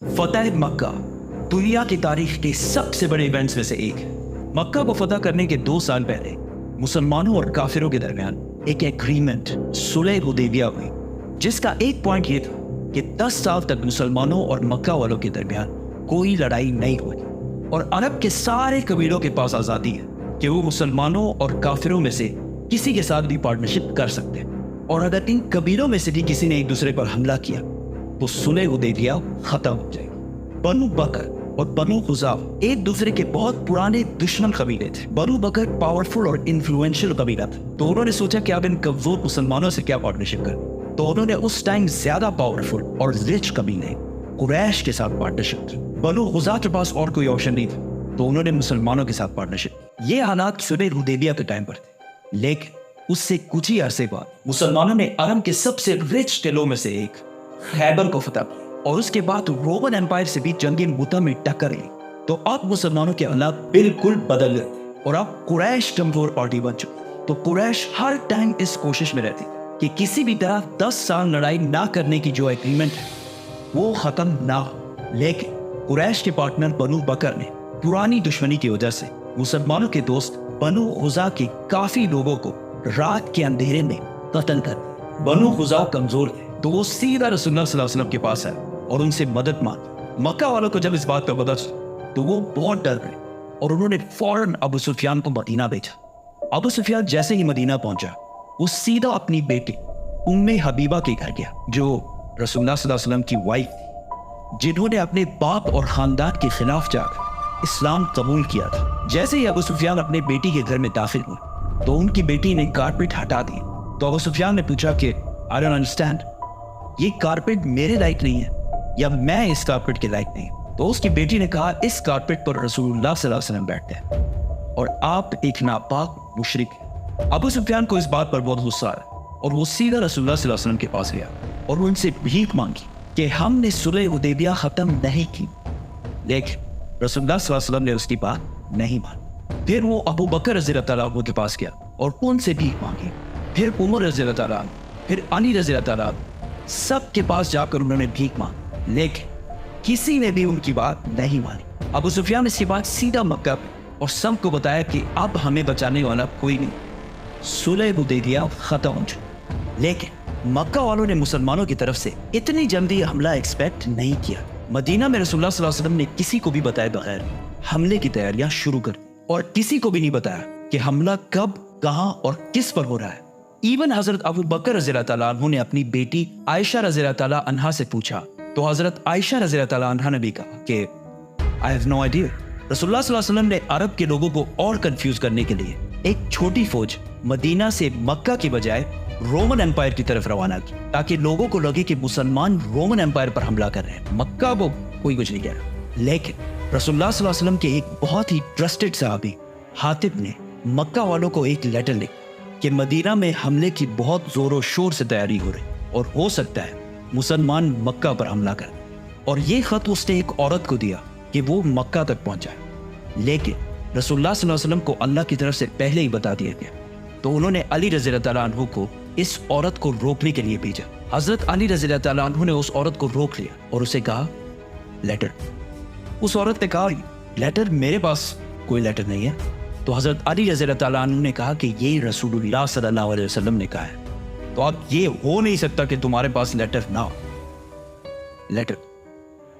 فتح مکہ دنیا کی تاریخ کے سب سے بڑے ایونٹس میں سے ایک ہے۔ مکہ کو فتح کرنے کے 2 سال پہلے مسلمانوں اور کافروں کے درمیان ایک ایگریمنٹ صلح حدیبیہ ہوئی، جس کا ایک پوائنٹ یہ تھا کہ 10 سال تک مسلمانوں اور مکہ والوں کے درمیان کوئی لڑائی نہیں ہوئی اور عرب کے سارے قبیلوں کے پاس آزادی ہے کہ وہ مسلمانوں اور کافروں میں سے کسی کے ساتھ بھی پارٹنرشپ کر سکتے ہیں، اور اگر ان قبیلوں میں سے بھی کسی نے ایک دوسرے پر حملہ کیا تو صلح حدیبیہ ختم ہو جائے گی۔ بنو بکر اور بنو خزاع ایک دوسرے کے بہت پرانے دشمن قبیلے تھے۔ بنو بکر پاورفل اور انفلوئنشل قبیلہ تھا، تو انہوں نے سوچا کہ اب ان کمزور مسلمانوں سے کیا پارٹنرشپ کریں، تو انہوں نے اس ٹائم زیادہ پاورفل اور رچ قبیلے قریش کے ساتھ پارٹنرشپ کی۔ بنو خزاع کے پاس اور کوئی آپشن نہیں تھا، تو انہوں نے مسلمانوں کے ساتھ پارٹنرشپ کی۔ یہ حالات صلح حدیبیہ کے ٹائم پر تھے، لیکن اس سے کچھ ہی عرصے بعد مسلمانوں نے عرب کے سب سے رچ قلعوں میں سے ایک خیبر کو فتح کیا، اور اس کے بعد رومن امپائر سے بھی جنگ مؤتہ میں ٹکر لی۔ تو اب مسلمانوں کے حالات بالکل بدل گئے اور اب قریش کمزور پارٹی بن چکی۔ تو قریش ہر ٹائم اس کوشش میں رہتی کہ کسی بھی طرح 10 سال لڑائی نہ کرنے کی جو ایگریمنٹ ہے وہ ختم نہ ہو، لیکن قریش کے پارٹنر بنو بکر نے پرانی دشمنی کی وجہ سے مسلمانوں کے دوست بنو خزاع کے کافی لوگوں کو رات کے اندھیرے میں قتل کر دیا۔ بنو خزاع کمزور تھے، تو وہ سیدھا رسول اللہ صلی اللہ علیہ وسلم کے پاس آئے اور ان سے مدد مانگی۔ مکہ والوں کو جب اس بات کا پتہ چلا تو وہ بہت ڈر گئے اور انہوں نے فوراً ابو سفیان کو مدینہ بھیجا۔ ابو سفیان جیسے ہی مدینہ پہنچا، وہ سیدھا اپنی بیٹی ام حبیبہ کے گھر گیا، جو رسول اللہ صلی اللہ علیہ وسلم کی وائف تھی، جنہوں نے اپنے باپ اور خاندان کے خلاف جا کر اسلام قبول کیا تھا۔ جیسے ہی ابو سفیان اپنے بیٹی کے گھر میں داخل ہوئے تو ان کی بیٹی نے کارپیٹ ہٹا دی، تو ابو سفیان نے پوچھا کہ I don't understand، یہ کارپیٹ میرے لائق نہیں ہے یا میں اس کارپیٹ کے لائق نہیں ہوں؟ تو اس کی بیٹی نے کہا اس کارپیٹ پر رسول اللہ صلی اللہ علیہ وسلم بیٹھتے ہیں اور آپ ایک ناپاک مشرک ہیں۔ ابو سفیان کو اس بات پر بہت غصہ آیا اور وہ سیدھا رسول اللہ صلی اللہ علیہ وسلم کے پاس گیا اور وہ ان سے بھیک مانگی کہ ہم نے صلح حدیبیہ ختم نہیں کی، لیکن رسول اللہ صلی اللہ علیہ وسلم نے اس کی بات نہیں مانی۔ پھر وہ ابو بکر رضی اللہ تعالیٰ عنہ کے پاس گیا اور ان سے بھیک مانگی، پھر عمر رضی اللہ تعالیٰ عنہ، پھر علی رضی اللہ تعالیٰ عنہ، سب کے پاس جا کر انہوں نے بھیک مانگی، لیکن کسی نے بھی ان کی بات نہیں مانی۔ ابو سفیان اس کے بعد سیدھا مکہ پہ اور سب کو بتایا کہ اب ہمیں بچانے والا کوئی نہیں، صلح حدیبیہ ختم ہو چکی۔ لیکن مکہ والوں نے مسلمانوں کی طرف سے اتنی جلدی حملہ ایکسپیکٹ نہیں کیا۔ مدینہ میں رسول اللہ صلی اللہ علیہ وسلم نے کسی کو بھی بتائے بغیر حملے کی تیاریاں شروع کر دی، اور کسی کو بھی نہیں بتایا کہ حملہ کب، کہاں اور کس پر ہو رہا ہے۔ ایون حضرت ابو بکر رضی اللہ تعالیٰ عنہ نے اپنی بیٹی عائشہ رضی اللہ تعالیٰ عنہا سے پوچھا، تو حضرت عائشہ رضی اللہ تعالیٰ عنہا نے بھی کہا کہ I have no idea۔ رسول اللہ صلی اللہ علیہ وسلم نے عرب کے لوگوں کو اور کنفیوز کرنے کے لیے ایک چھوٹی فوج مدینہ سے مکہ کی بجائے رومن امپائر کی طرف روانہ کی، تاکہ لوگوں کو لگے کہ مسلمان رومن امپائر پر حملہ کر رہے ہیں، مکہ وہ کوئی کچھ نہیں کہہ رہا۔ لیکن رسول اللہ صلی اللہ علیہ وسلم کے ایک بہت ہی ٹرسٹڈ صحابی حاتب نے مکہ والوں کو ایک لیٹر لکھا کہ مدینہ میں حملے کی بہت زور و شور سے تیاری ہو رہی اور ہو سکتا ہے مسلمان مکہ پر حملہ کریں، اور یہ خط اس نے ایک عورت کو دیا کہ وہ مکہ تک پہنچائے، لیکن رسول اللہ صلی اللہ علیہ وسلم کو اللہ کی طرف سے پہلے ہی بتا دیا گیا، تو انہوں نے علی رضی اللہ تعالیٰ عنہ کو اس عورت کو روکنے کے لیے بھیجا۔ حضرت علی رضی اللہ تعالیٰ عنہ نے اس عورت کو روک لیا اور اسے کہا لیٹر۔ اس عورت نے کہا لیٹر؟ میرے پاس کوئی لیٹر نہیں ہے۔ تو حضرت علی رضی اللہ تعالیٰ عنہ نے کہا کہ یہ رسول اللہ صلی اللہ علیہ وسلم نے کہا ہے، تو اب یہ ہو نہیں سکتا کہ تمہارے پاس لیٹر نہ ہو۔ لیٹر۔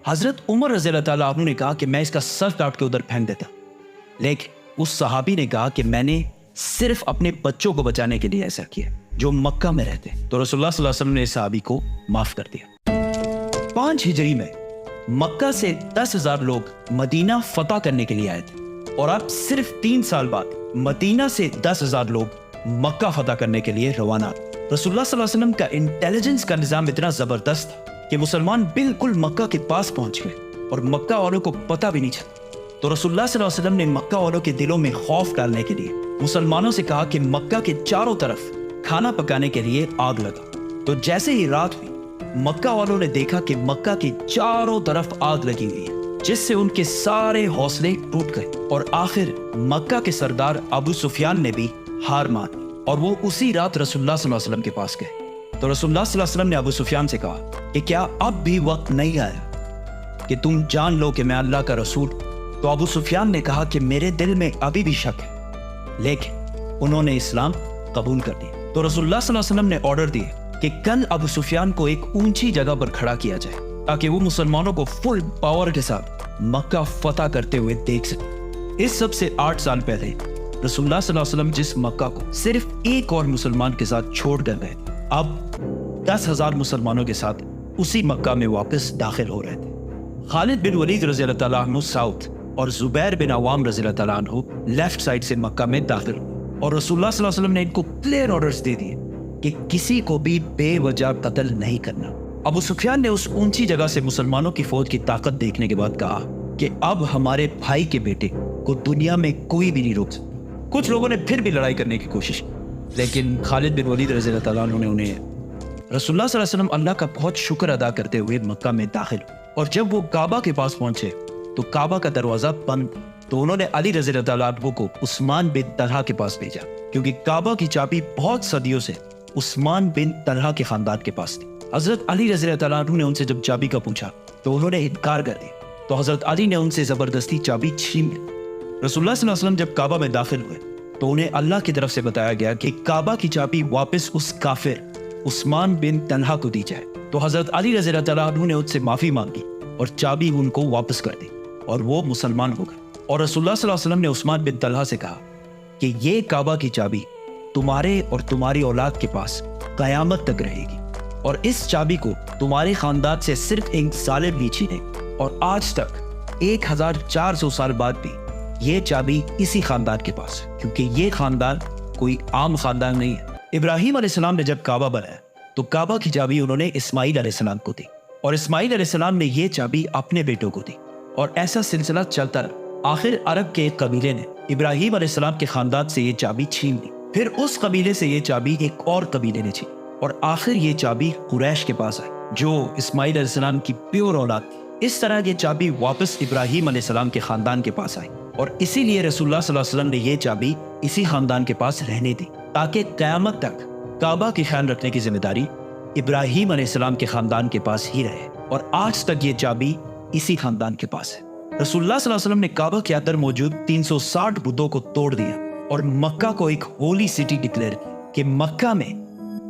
حضرت عمر رضی اللہ تعالیٰ عنہ نے کہا کہ میں اس کا سر کاٹ کے ادھر پھینک دیتا، لیکن اس صحابی نے کہا کہ میں نے صرف اپنے بچوں کو بچانے کے لیے ایسا کیا جو مکہ میں رہتے، تو رسول اللہ صلی اللہ علیہ وسلم نے اس صحابی کو معاف کر دیا۔ 5 ہجری میں مکہ سے 10,000 لوگ مدینہ فتح کرنے کے لیے آئے تھے، اور اب صرف 3 سال بعد مدینہ سے 10,000 لوگ مکہ فتح کرنے کے لیے روانہ۔ رسول اللہ صلی اللہ علیہ وسلم کا انٹیلیجنس کا نظام اتنا زبردست تھا کہ مسلمان بالکل مکہ کے پاس پہنچ گئے اور مکہ والوں کو پتہ بھی نہیں چلا۔ تو رسول اللہ صلی اللہ علیہ وسلم نے مکہ والوں کے دلوں میں خوف ڈالنے کے لیے مسلمانوں سے کہا کہ مکہ کے چاروں طرف کھانا پکانے کے لیے آگ لگا۔ تو جیسے ہی رات ہوئی، مکہ والوں نے دیکھا کہ مکہ کے چاروں طرف آگ لگی ہوئی ہے، جس سے ان کے سارے حوصلے ٹوٹ گئے، اور آخر مکہ کے سردار ابو سفیان نے بھی ہار مان لی، اور وہ اسی رات رسول اللہ صلی اللہ علیہ وسلم کے پاس گئے۔ تو رسول اللہ صلی اللہ علیہ وسلم نے ابو سفیان سے کہا کہ کیا اب بھی وقت نہیں آیا کہ تم جان لو کہ میں اللہ کا رسول. تو ابو سفیان نے کہا کہ میرے دل میں ابھی بھی شک ہے, لیکن انہوں نے اسلام قبول کر لیا. تو رسول اللہ صلی اللہ علیہ وسلم نے آرڈر دیے کہ کل ابو سفیان کو ایک اونچی جگہ پر کھڑا کیا جائے تاکہ وہ مسلمانوں کو فل پاور کے ساتھ مکہ فتح کرتے ہوئے دیکھ سکے. اس سب سے 8 سال پہلے رسول اللہ صلی اللہ علیہ وسلم جس مکہ کو صرف ایک اور مسلمان کے ساتھ چھوڑ کر گئے, اب 10,000 مسلمانوں کے ساتھ اسی مکہ میں واپس داخل ہو رہے تھے. خالد بن ولید رضی اللہ تعالیٰ عنہ ساؤتھ اور زبیر بن عوام رضی اللہ تعالیٰ عنہ لیفٹ سائڈ سے مکہ میں داخل ہوئے, اور رسول اللہ صلی اللہ علیہ وسلم نے ان کو کلیئر آرڈرز دے دیے کہ کسی کو بھی بے وجہ قتل نہیں کرنا. ابو سفیان نے اس اونچی جگہ سے مسلمانوں کی فوج کی طاقت دیکھنے کے بعد کہا کہ اب ہمارے بھائی کے بیٹے کو دنیا میں کوئی بھی نہیں روک سکتا. کچھ لوگوں نے پھر بھی لڑائی کرنے کی کوشش کی, لیکن خالد بن ولید رضی اللہ تعالیٰ عنہ نے انہیں رسول اللہ صلی اللہ علیہ وسلم اللہ کا بہت شکر ادا کرتے ہوئے مکہ میں داخل ہوئے, اور جب وہ کعبہ کے پاس پہنچے تو کعبہ کا دروازہ بند, تو انہوں نے علی رضی اللہ تعالیٰ عنہ کو عثمان بن طلحہ کے پاس بھیجا, کیونکہ کعبہ کی چابی بہت صدیوں سے عثمان بن طلحہ کے خاندان کے پاس تھی. حضرت علی رضی اللہ تعالیٰ عنہ نے ان سے جب چابی کا پوچھا تو انہوں نے انکار کر دیا, تو حضرت علی نے ان سے زبردستی چابی چھین لی. رسول اللہ صلی اللہ علیہ وسلم جب کعبہ میں داخل ہوئے تو انہیں اللہ کی طرف سے بتایا گیا کہ کعبہ کی چابی واپس اس کافر عثمان بن طلحہ کو دی جائے. تو حضرت علی رضی اللہ تعالیٰ عنہ نے ان سے معافی مانگی اور چابی ان کو واپس کر دی, اور وہ مسلمان ہو گئے. اور رسول اللہ صلی اللہ علیہ وسلم نے عثمان بن طلحہ سے کہا کہ یہ کعبہ کی چابی تمہارے اور تمہاری اولاد کے پاس قیامت تک رہے گی, اور اس چابی کو تمہارے خاندان سے صرف ایک ظالم بھی چھینے, اور آج تک 1400 سال بعد بھی یہ چابی اسی خاندان کے پاس ہے, کیونکہ یہ خاندان کوئی عام خاندان نہیں ہے. ابراہیم علیہ السلام نے جب کعبہ بنایا تو کعبہ کی چابی انہوں نے اسماعیل علیہ السلام کو دی, اور اسماعیل علیہ السلام نے یہ چابی اپنے بیٹوں کو دی, اور ایسا سلسلہ چلتا رہا. آخر عرب کے ایک قبیلے نے ابراہیم علیہ السلام کے خاندان سے یہ چابی چھین لی, پھر اس قبیلے سے یہ چابی ایک اور قبیلے نے چھین, اور آخر یہ چابی قریش کے پاس آئی جو اسماعیل علیہ السلام کی پیور اولاد تھی. اس طرح یہ چابی واپس ابراہیم علیہ السلام کے خاندان کے پاس آئی, اور اسی لیے رسول اللہ صلی اللہ علیہ وسلم نے یہ چابی اسی خاندان کے پاس رہنے دی, تاکہ قیامت تک کعبہ کی خیال رکھنے کی ذمہ داری ابراہیم علیہ السلام کے خاندان کے پاس ہی رہے, اور آج تک یہ چابی اسی خاندان کے پاس ہے. رسول اللہ صلی اللہ علیہ وسلم نے کعبہ کے اندر موجود 360 بتوں کو توڑ دیا اور مکہ کو ایک ہولی سٹی ڈکلیئر کیا کہ مکہ میں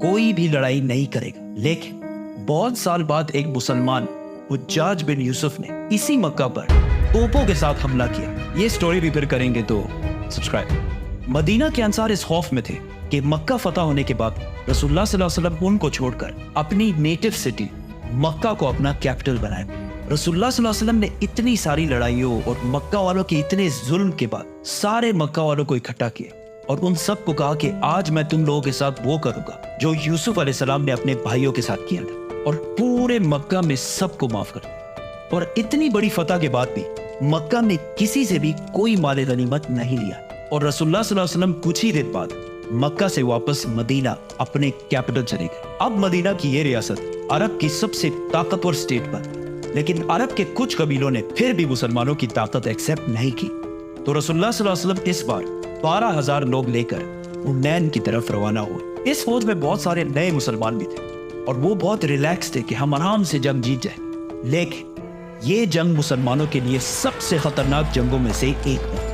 کوئی بھی لڑائی نہیں کرے گا. لیکن بہت سال بعد ایک مسلمان حجاج بن یوسف نے اسی مکہ پر توپوں کے ساتھ حملہ کیا. یہ سٹوری بھی پھر کریں گے تو سبسکرائب. مدینہ کے انصار اس خوف میں تھے کہ مکہ فتح ہونے کے بعد رسول اللہ صلی اللہ علیہ وسلم ان کو چھوڑ کر اپنی نیٹو سٹی مکہ کو اپنا کیپٹل بنائے. رسول اللہ صلی اللہ علیہ وسلم نے اتنی ساری لڑائیوں اور مکہ والوں کے اتنے ظلم کے بعد سارے مکہ والوں کو اکٹھا کیا اور ان سب کو کہا کہ آج میں تم لوگوں کے ساتھ وہ کروں گا جو یوسف علیہ السلام نے اپنے بھائیوں کے ساتھ کیا تھا, اور پورے مکہ میں سب کو معاف کر دیا. اور اتنی بڑی فتح کے بعد بھی مکہ میں کسی سے بھی کوئی مال غنیمت نہیں لیا, اور رسول اللہ صلی اللہ علیہ وسلم کچھ ہی دن بعد مکہ سے واپس مدینہ اپنے کیپٹل چلے گئے. اب مدینہ کی یہ ریاست عرب کی سب سے طاقتور سٹیٹ بن, لیکن عرب کے کچھ قبیلوں نے پھر بھی مسلمانوں کی طاقت ایکسیپٹ نہیں کی. تو رسول اللہ صلی اللہ علیہ وسلم اس بار 12,000 لوگ لے کر حنین کی طرف روانہ ہوئے. اس فوج میں بہت سارے نئے مسلمان بھی تھے اور وہ بہت ریلیکس تھے کہ ہم آرام سے جنگ جیت جائیں, لیکن یہ جنگ مسلمانوں کے لیے سب سے خطرناک جنگوں میں سے ایک ہے.